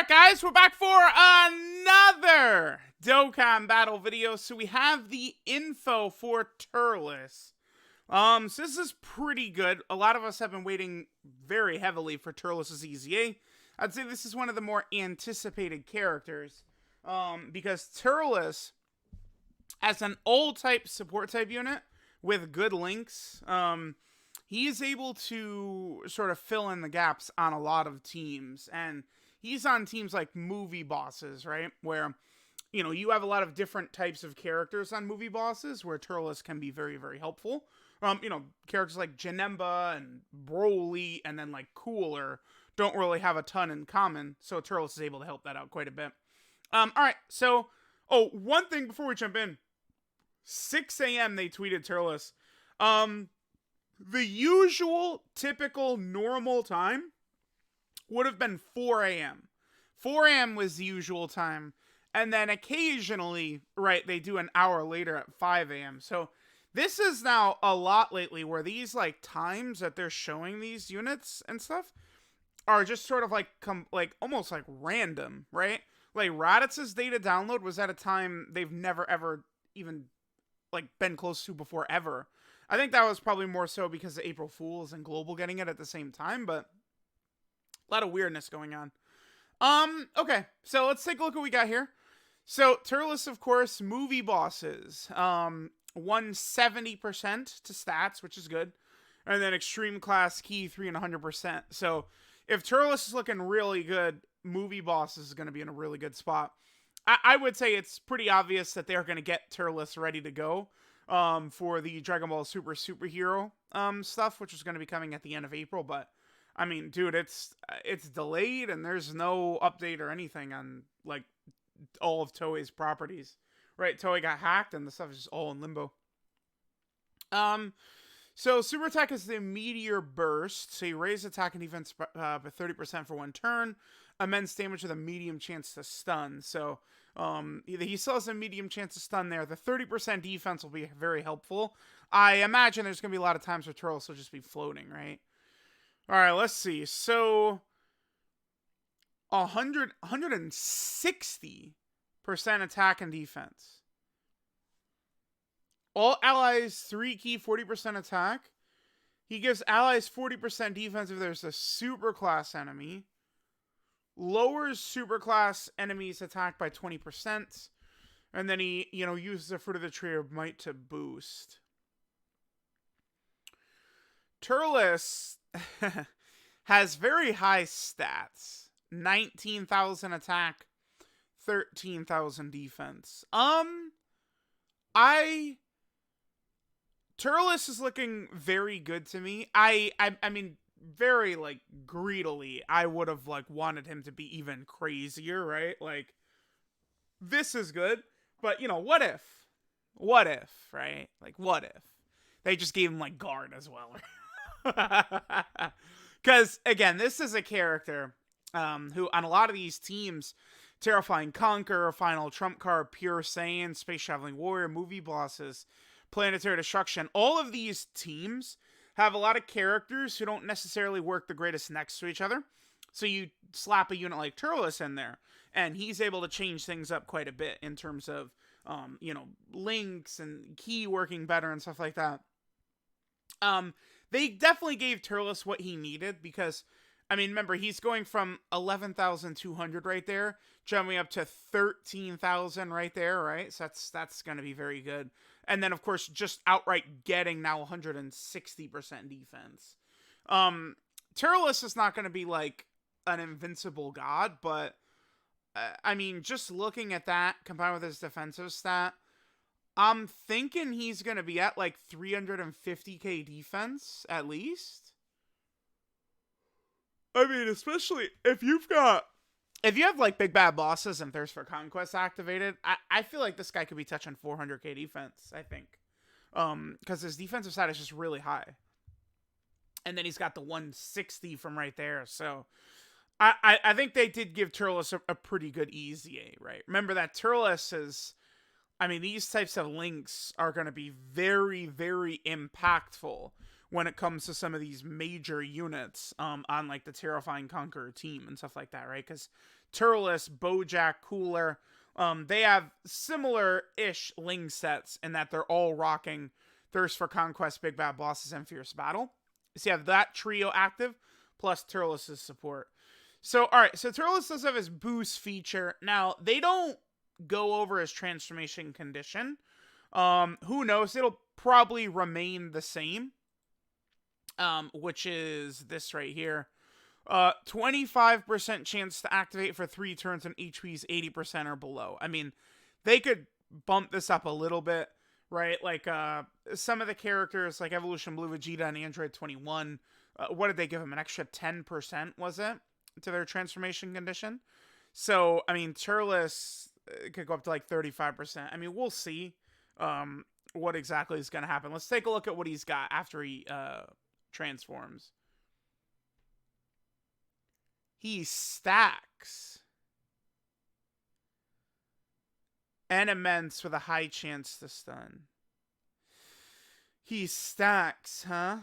Alright guys, we're back for another Dokkan battle video. So we have the info for Turles. So this is pretty good. A lot of us have been waiting very heavily for Turles' EZA. I'd say this is one of the more anticipated characters. Because Turles, as an old type support type unit with good links, he is able to sort of fill in the gaps on a lot of teams. And he's on teams like movie bosses, right? Where, you know, you have a lot of different types of characters on movie bosses where Turles can be very, very helpful. You know, characters like Janemba and Broly and then like Cooler don't really have a ton in common. So Turles is able to help that out quite a bit. Alright, so, one thing before we jump in. 6 a.m. they tweeted Turles. The usual, typical, normal time would have been 4 a.m. 4 a.m. was the usual time. And then occasionally, right, they do an hour later at 5 a.m. So this is now a lot lately where these, like, times that they're showing these units and stuff are just sort of, like, almost, like, random, right? Like, Raditz's data download was at a time they've never, ever even, like, been close to before, ever. I think that was probably more so because of April Fools and Global getting it at the same time, but a lot of weirdness going on. Okay, so let's take a look at what we got here. So, Turles, of course, movie bosses. 170% to stats, which is good. And then extreme class key 3 and 100%. So, if Turles is looking really good, movie bosses is going to be in a really good spot. I would say it's pretty obvious that they're going to get Turles ready to go. For the Dragon Ball Super Superhero stuff, which is going to be coming at the end of April. But I mean, dude, it's delayed and there's no update or anything on like all of Toei's properties. Right, Toei got hacked and the stuff is just all in limbo. So Super Attack is the Meteor Burst. So you raise attack and defense by 30% for one turn. Immense damage with a medium chance to stun. So he still has a medium chance to stun there. The 30% defense will be very helpful. I imagine there's going to be a lot of times where Turles will just be floating, right? All right, let's see. So 160% attack and defense. All allies 3 key 40% attack. He gives allies 40% defense if there's a superclass enemy. Lowers superclass enemies' attack by 20%. And then he, you know, uses the Fruit of the Tree of Might to boost. Turles has very high stats. 19,000 attack, 13,000 defense. Turles is looking very good to me. I mean, very, like, greedily, I would have, like, wanted him to be even crazier, right? Like, this is good, but, you know, what if? What if, right? Like, what if? They just gave him, like, guard as well. Because, again, this is a character who, on a lot of these teams, Terrifying Conqueror, Final Trump Card, Pure Saiyan, Space Traveling Warrior, movie bosses, Planetary Destruction, all of these teams have a lot of characters who don't necessarily work the greatest next to each other. So you slap a unit like Turles in there, and he's able to change things up quite a bit in terms of, you know, links and key working better and stuff like that. They definitely gave Turles what he needed because, I mean, remember, he's going from 11,200 right there, jumping up to 13,000 right there, right? So that's going to be very good. And then, of course, just outright getting now 160% defense. Turles is not going to be, like, an invincible god, but, I mean, just looking at that, combined with his defensive stat, I'm thinking he's going to be at, like, 350k defense, at least. I mean, especially if you have, like, Big Bad Bosses and Thirst for Conquest activated, I feel like this guy could be touching 400k defense, I think. Because his defensive side is just really high. And then he's got the 160 from right there, so I think they did give Turles a pretty good EZA, right? Remember that Turles is, I mean, these types of links are going to be very, very impactful when it comes to some of these major units on like the Terrifying Conqueror team and stuff like that, right? Because Turles, Bojack, Cooler, they have similar-ish Ling sets in that they're all rocking Thirst for Conquest, Big Bad Bosses, and Fierce Battle. So you have that trio active, plus Turles' support. So, alright, so Turles does have his boost feature. Now, they don't go over his transformation condition. Who knows? It'll probably remain the same. Which is this right here. 25% chance to activate for 3 turns when HP's 80% or below. I mean, they could bump this up a little bit, right? Like, some of the characters, like Evolution Blue Vegeta and Android 21, what did they give them? An extra 10%, was it? To their transformation condition? So, I mean, Turles could go up to like 35%. I mean, we'll see what exactly is going to happen. Let's take a look at what he's got after he transforms. He stacks and immense with a high chance to stun. He stacks, huh?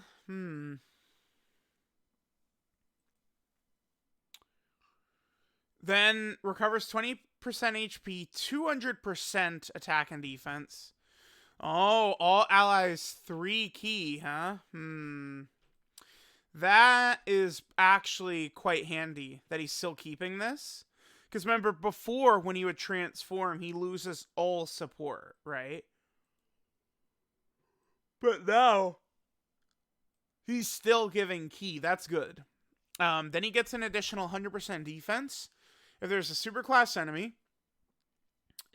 Then recovers 20% HP, 200% attack and defense. Oh, all allies 3 key, huh? That is actually quite handy that he's still keeping this. Because remember, before, when he would transform, he loses all support, right? But now, he's still giving key. That's good. Then he gets an additional 100% defense. If there's a superclass enemy,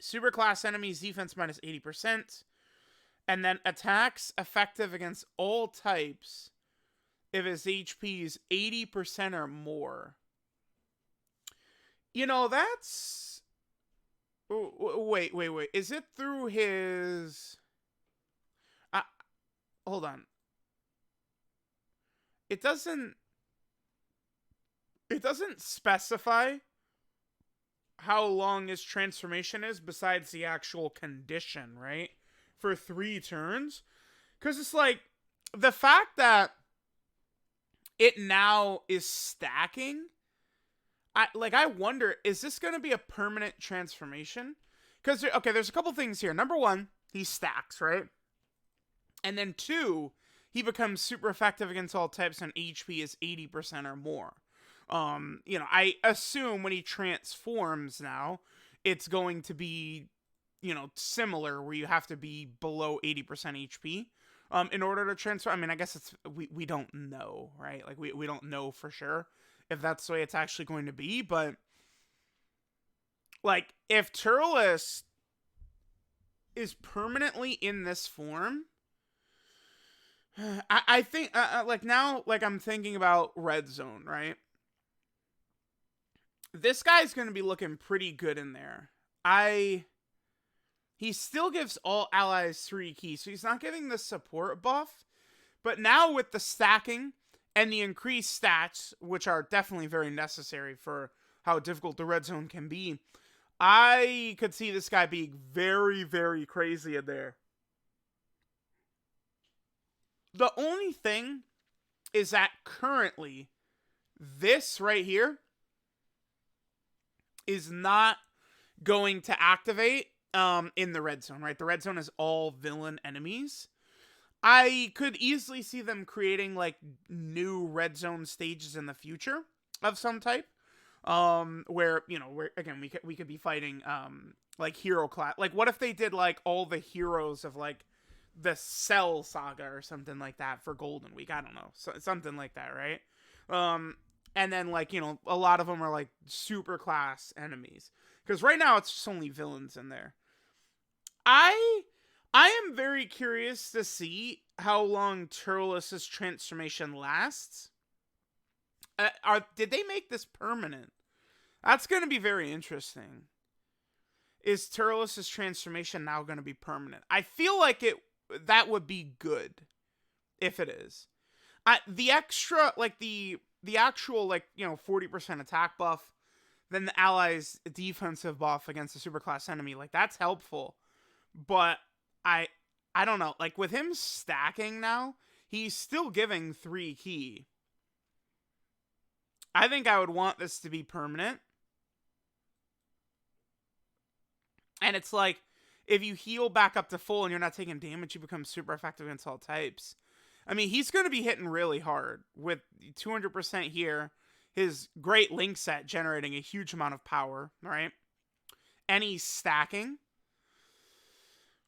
superclass enemy's defense minus 80%. And then attacks effective against all types if his HP is 80% or more. You know, that's... Wait. Is it through his... Hold on. It doesn't specify how long his transformation is besides the actual condition, right? For 3 turns. Because it's like, the fact that it now is stacking, I wonder, is this going to be a permanent transformation? Because, okay, there's a couple things here. Number 1, he stacks, right? And then 2, he becomes super effective against all types and HP is 80% or more. You know, I assume when he transforms now, it's going to be, you know, similar, where you have to be below 80% HP. In order to transfer. I mean, I guess it's, we don't know, right? Like, we don't know for sure if that's the way it's actually going to be, but, like, if Turles is permanently in this form, I think, like, now, like, I'm thinking about Red Zone, right? This guy's going to be looking pretty good in there. He still gives all allies 3 keys, so he's not giving the support buff. But now with the stacking and the increased stats, which are definitely very necessary for how difficult the red zone can be, I could see this guy being very, very crazy in there. The only thing is that currently, this right here is not going to activate in the red zone, right? The red zone is all villain enemies. I could easily see them creating, like, new red zone stages in the future of some type. Where, you know, where, again, we could be fighting, like, hero class. Like, what if they did, like, all the heroes of, like, the Cell Saga or something like that for Golden Week? I don't know. Something like that, right? And then, like, you know, a lot of them are, like, super class enemies. Because right now, it's just only villains in there. I am very curious to see how long Turles' transformation lasts. Did they make this permanent? That's going to be very interesting. Is Turles' transformation now going to be permanent? I feel like that would be good if it is. The extra, like, the actual, like, you know, 40% attack buff, then the allies' defensive buff against a superclass enemy, like, that's helpful. But I don't know, like, with him stacking now, he's still giving 3 ki. I think I would want this to be permanent. And it's like, if you heal back up to full and you're not taking damage, you become super effective against all types. I mean, he's going to be hitting really hard with 200% here. His great link set generating a huge amount of power, right? And he's stacking.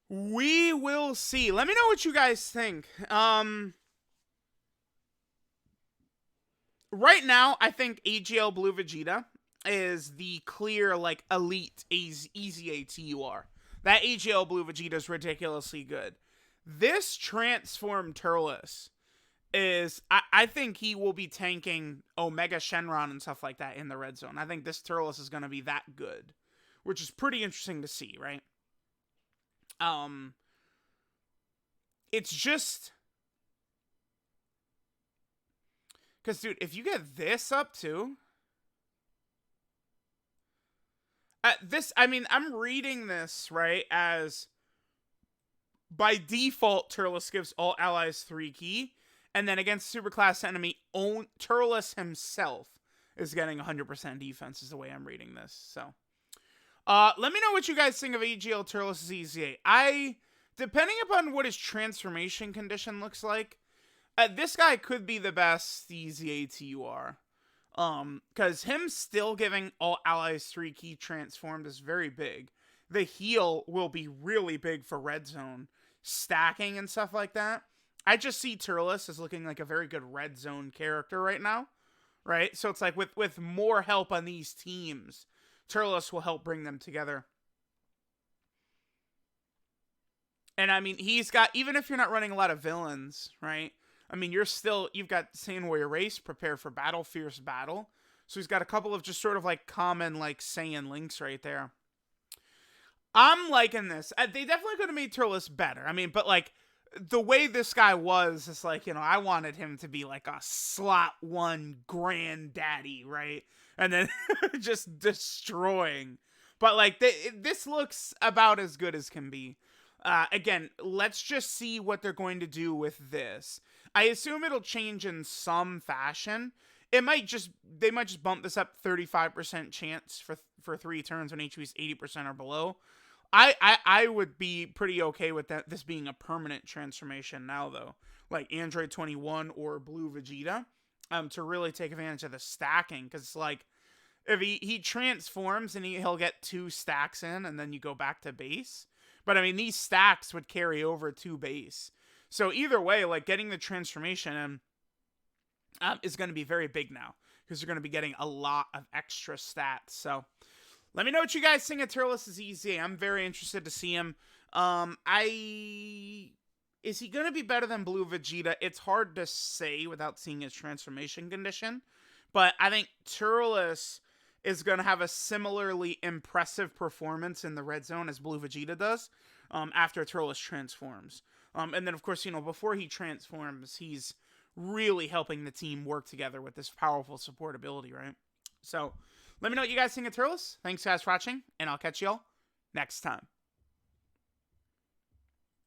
We will see. Let me know what you guys think. Right now, I think AGL Blue Vegeta is the clear, like, elite EZA TUR. That AGL Blue Vegeta is ridiculously good. This transformed Turles is, I think he will be tanking Omega Shenron and stuff like that in the red zone. I think this Turles is going to be that good, which is pretty interesting to see, right? It's just, because, dude, if you get this up too, I mean, I'm reading this, right, as by default, Turles gives all allies 3 ki, and then against superclass enemy, Turles himself is getting 100% defense, is the way I'm reading this, so. Let me know what you guys think of AGL Turles' EZA. Depending upon what his transformation condition looks like, this guy could be the best EZA TUR. Because him still giving all allies 3 ki transformed is very big. The heal will be really big for red zone. Stacking and stuff like that. I just see Turles as looking like a very good red zone character right now. Right? So it's like with more help on these teams, Turles will help bring them together. And I mean, he's got, even if you're not running a lot of villains, right? I mean, you've got Saiyan Warrior Race, prepare for battle, fierce battle. So he's got a couple of just sort of like common like Saiyan links right there. I'm liking this. They definitely could have made Turles better. I mean, but like the way this guy was, it's like, you know, I wanted him to be like a slot 1 granddaddy, right? And then just destroying. But like this looks about as good as can be. Again, let's just see what they're going to do with this. I assume it'll change in some fashion. They might just bump this up 35% chance for 3 turns when HP's 80% or below. I would be pretty okay with this being a permanent transformation now, though. Like Android 21 or Blue Vegeta, to really take advantage of the stacking. Because, like, if he transforms and he'll get 2 stacks in and then you go back to base. But, I mean, these stacks would carry over to base. So, either way, like, getting the transformation in is going to be very big now. Because you're going to be getting a lot of extra stats. So, let me know what you guys think of Turles' EZA. I'm very interested to see him. Is he going to be better than Blue Vegeta? It's hard to say without seeing his transformation condition. But I think Turles is going to have a similarly impressive performance in the red zone as Blue Vegeta does after Turles transforms. And then, of course, you know, before he transforms, he's really helping the team work together with this powerful support ability, right? So, let me know what you guys think of Turles. Thanks, guys, for watching, and I'll catch y'all next time.